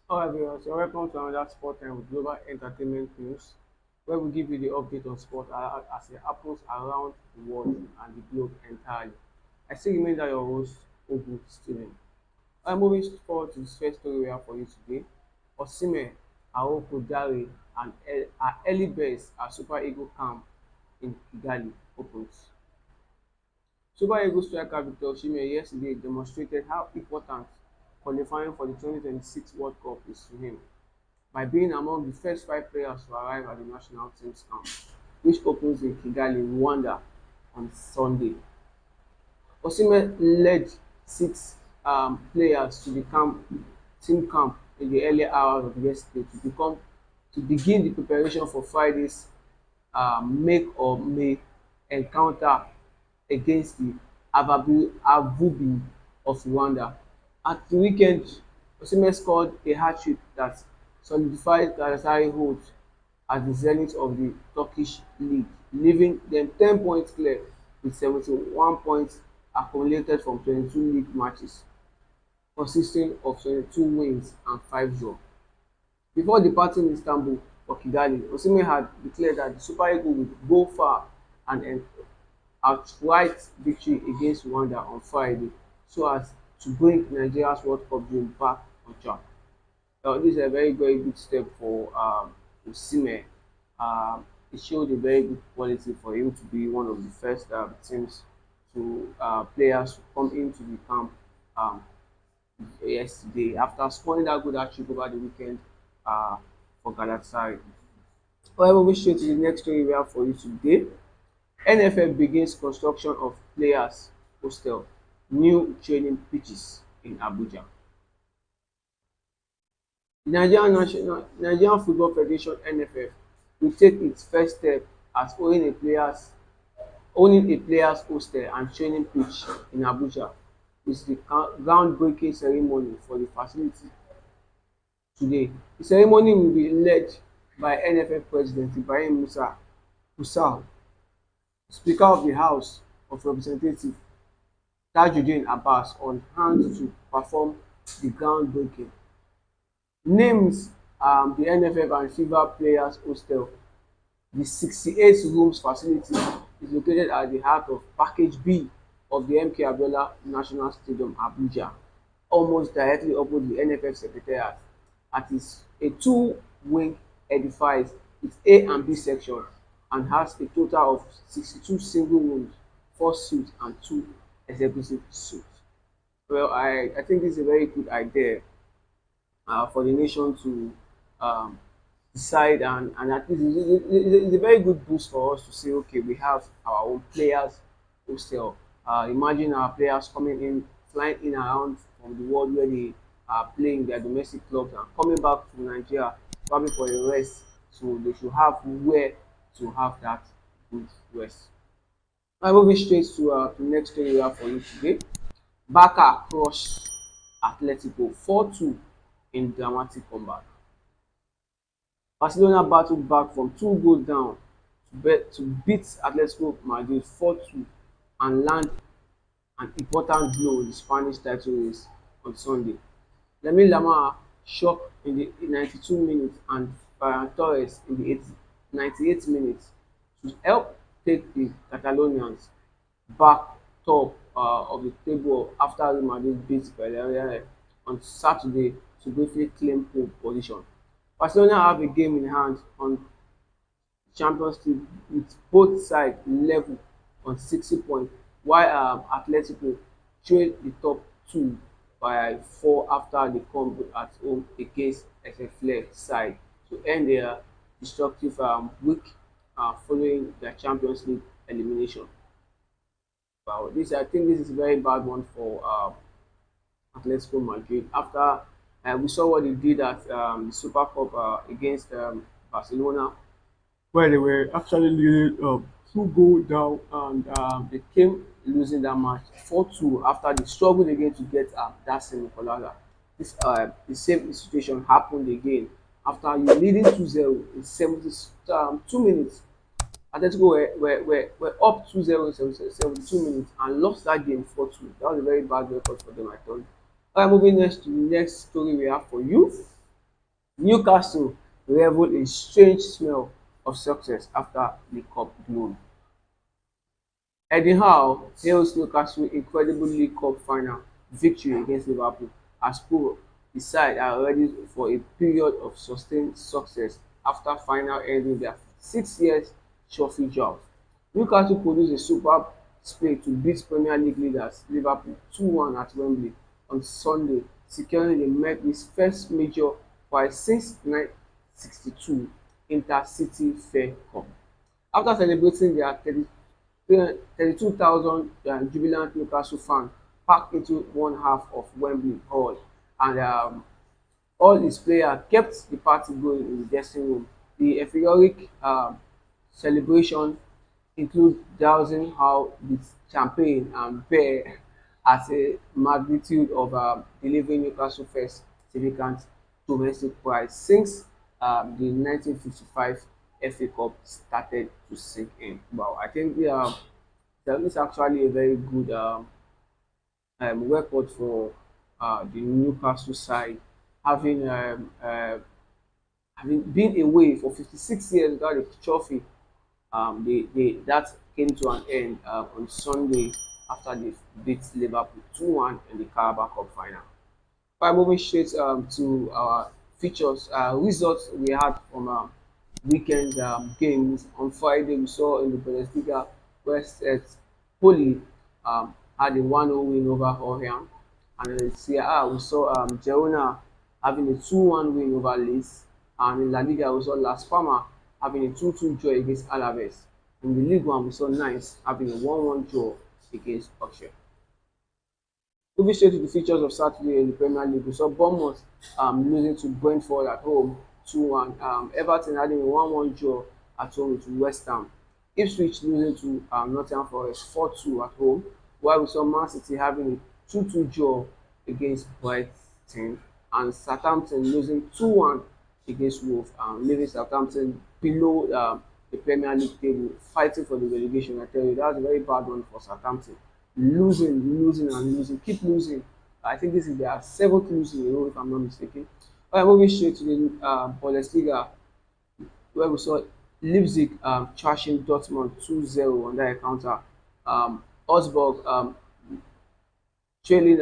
Alright viewers, you're welcome to another sport time with global entertainment news, where we give you the update on sport as it happens around the world and the globe entirely. I still remain that your host, Ogu Stephen. I'm moving forward to the first story we have for you today. Osimhen, Aoko Dare, and our early birds at Super Eagle camp in Kigali opens. Super Eagles striker Victor Osimhen yesterday demonstrated how important qualifying for the 2026 World Cup is to him by being among the first 5 players to arrive at the national team's camp, which opens in Kigali, Rwanda on Sunday. Osimhen led 6 players to the team camp in the early hours of yesterday to begin the preparation for Friday's make or may encounter against the Avubi of Rwanda. At the weekend, Osimhen scored a hat-trick that solidified Galatasaray's hold at the zenith of the Turkish league, leaving them 10 points clear with 71 points accumulated from 22 league matches, consisting of 22 wins and 5 draws. Before departing Istanbul for Kigali, Osimhen had declared that the Super Eagles would go far and outright victory against Rwanda on Friday so as to bring Nigeria's World Cup dream back on track. This is a very good step for Osimhen. It showed a very good quality for him to be one of the first teams to players to come into the camp um, yesterday after scoring that good hat-trick over the weekend for Galatasaray. However, we straight to the next story we have for you today. NFL begins construction of players' hostel, new training pitches in Abuja. The Nigerian Football Federation (NFF) will take its first step as owning a players' hostel and training pitch in Abuja with the groundbreaking ceremony for the facility today. The ceremony will be led by NFF President Ibrahim Musa Gusau, Speaker of the House of Representatives Tajuddin Abbas on hand to perform the groundbreaking. Names the NFF and FIFA Players Hostel. The 68 rooms facility is located at the heart of Package B of the MK Abiola National Stadium, Abuja, almost directly opposite the NFF Secretariat. It is a two-wing edifice with A and B sections and has a total of 62 single rooms, 4 suites and 2 executive suites. Well, I think this is a very good idea for the nation to um, decide, and at least it's a very good boost for us to say, okay, we have our own players hostel. Imagine our players coming in, flying in around from the world where they are playing their domestic clubs and coming back to Nigeria probably for a rest. So they should have where to have that good rest. Now moving straight to the next story we have for you today. Barca crush Atletico 4-2 in dramatic comeback. Barcelona battled back from 2 goals down to beat Atletico Madrid 4-2 and land an important blow in the Spanish title race on Sunday. Lamine Yamal shocked in the 92 minutes and Ferran Torres in the 98 minutes to help take the Catalonians back top of the table after Real Madrid beat Villarreal on Saturday to briefly claim pole position. Barcelona have a game in hand on Champions League with both sides level on 60 points, while Atletico trail the top two by 4 after they come at home against SFL side to end their destructive week following their Champions League elimination. Wow, I think this is a very bad one for Atletico Madrid after we saw what they did at the Super Cup against Barcelona, where they were actually leading 2 goals down and they came losing that match 4-2 after they struggled again to get that semi-colada. The same situation happened again after you leading 2-0 in 72 minutes. Atletico were up 2-0 in 72 minutes and lost that game 4-2. That was a very bad record for them, I thought. Alright, moving next to the next story we have for you. Newcastle revel in strange smell of success after the cup glory. Eddie Howe hails Newcastle's incredible League Cup final victory against Liverpool as Spurs, the side, are ready for a period of sustained success after final ending their 6 years trophy drought. Newcastle produced a superb display to beat Premier League leaders Liverpool 2-1 at Wembley on Sunday, securing the Mercury's first major prize since 1962 Inter-City Fair Cup. After celebrating their 32,000 jubilant Newcastle fans packed into one half of Wembley Hall, and all his players kept the party going in the dressing room. The euphoric celebration include dousing out with champagne and beer as a magnitude of delivering Newcastle first significant domestic prize since the 1955 FA Cup started to sink in. Wow, I think that is actually a very good record for the Newcastle side, having having been away for 56 years without a trophy. That came to an end on Sunday after they beat Liverpool 2-1 in the Carabao Cup final. By moving straight to our features, results we had from weekend games. On Friday, we saw in the Bundesliga West at Poli had a 1-0 win over Orient. And in Serie A, we saw Girona having a 2-1 win over Leeds. And in La Liga, we saw Las Palmas having a 2-2 draw against Alaves. In the League One, we saw Nice having a 1-1 draw against Auxerre. Moving straight to the features of Saturday in the Premier League, we saw Bournemouth losing to Brentford at home 2-1. Everton having a 1-1 draw at home to West Ham. Ipswich losing to Nottingham Forest 4-2 at home, while we saw Man City having a 2-2 draw against Brighton, and Southampton losing 2-1 against Wolves, leaving Southampton below the Premier League table, fighting for the relegation. I tell you, that's a very bad one for Southampton. Losing, and losing, keep losing. I think this is their seventh losing in a row, if I'm not mistaken. All right, moving straight to the Bundesliga, where we saw Leipzig trashing Dortmund 2-0 on that encounter. Augsburg trailing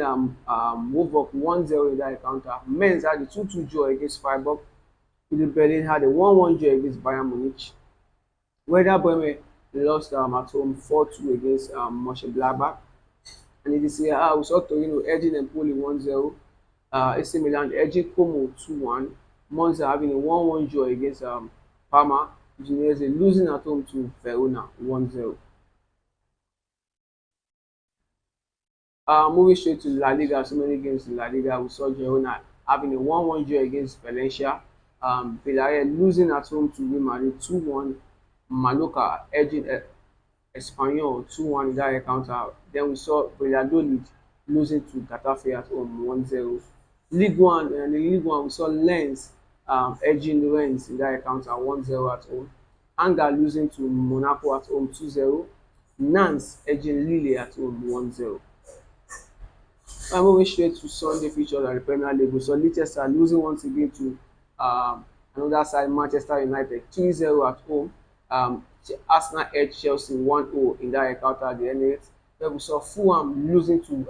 Wolfsburg 1-0 in that encounter. Mainz had a 2-2 draw against Freiburg. Berlin had a 1-1 draw against Bayern Munich. Werder Bremen lost at home 4-2 against Mönchengladbach. And in the Serie A, we saw Torino edging Empoli 1-0. AC Milan edging Como 2-1. Monza having a 1-1 draw against Parma. Genewsng losing at home to Verona 1-0. Moving straight to La Liga, so many games in La Liga. We saw Girona having a 1-1 draw against Valencia. Villarreal losing at home to Real Madrid 2-1. Mallorca edging Espanyol 2-1 in that encounter. Then we saw Valladolid losing to Getafe at home 1-0. League One, and in League One, we saw Lens edging Rennes in that encounter 1-0 at home. Anga losing to Monaco at home 2-0. Nantes edging Lille at home 1-0. I'm moving straight to Sunday features at the Premier League. We saw Leicester losing once again to another side, Manchester United 3-0 at home. Arsenal edged Chelsea 1-0 in that encounter at the Emirates. Then we saw Fulham losing to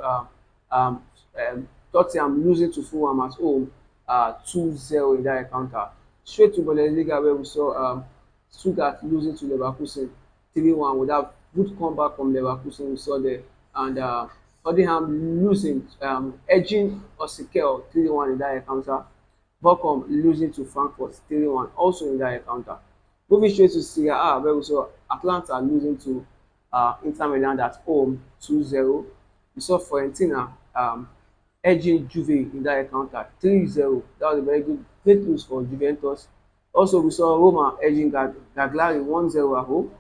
Tottenham losing to Fulham at home 2-0 in that encounter. Straight to Bundesliga, where we saw Stuttgart losing to Leverkusen 3-1 with that good comeback from Leverkusen we saw there, and Tottenham losing, edging Osikel 3-1 in that encounter. Bochum losing to Frankfurt 3-1 also in that encounter. Moving straight to Serie A, where we saw Atlanta losing to Inter Milan at home 2-0. We saw Fiorentina edging Juve in that encounter 3-0. That was a very great news for Juventus. Also, we saw Roma edging Cagliari 1-0 at home.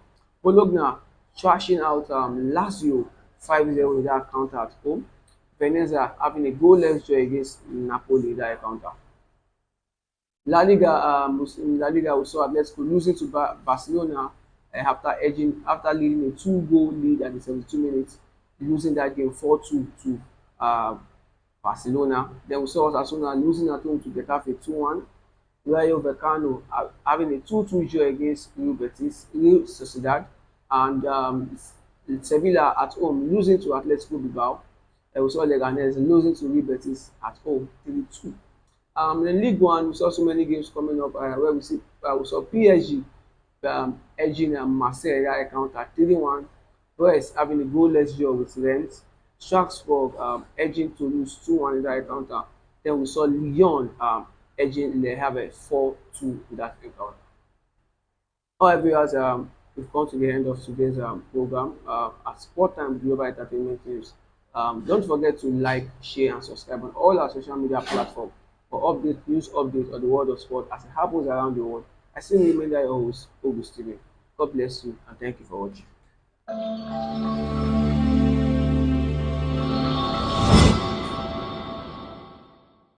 Bologna trashing out Lazio 5-0 in that encounter at home. Venezia having a goalless draw against Napoli in that encounter. La Liga, in La Liga, we saw Atletico losing to Barcelona after leading a 2-goal lead at the 72 minutes, losing that game 4-2 to Barcelona. Then we saw Osasuna losing at home to Getafe 2-1. Rayo Vallecano having a 2-2 draw against Real Sociedad, and Sevilla at home losing to Atletico Bilbao. We saw Leganés losing to Real Betis at home 3-2. In League One, we saw so many games coming up where we saw PSG edging Marseille that encounter 3-1. Brest having a goalless draw with Rennes. Strasbourg edging Toulouse 2-1 in that encounter. Then we saw Lyon edging Le Havre 4-2 in that encounter. All viewers, we've come to the end of today's program. At Sport Time Global Entertainment News. Don't forget to like, share, and subscribe on all our social media platforms for news updates on the world of sport as it happens around the world. I still remain your host, Ogu Stephen. God bless you and thank you for watching.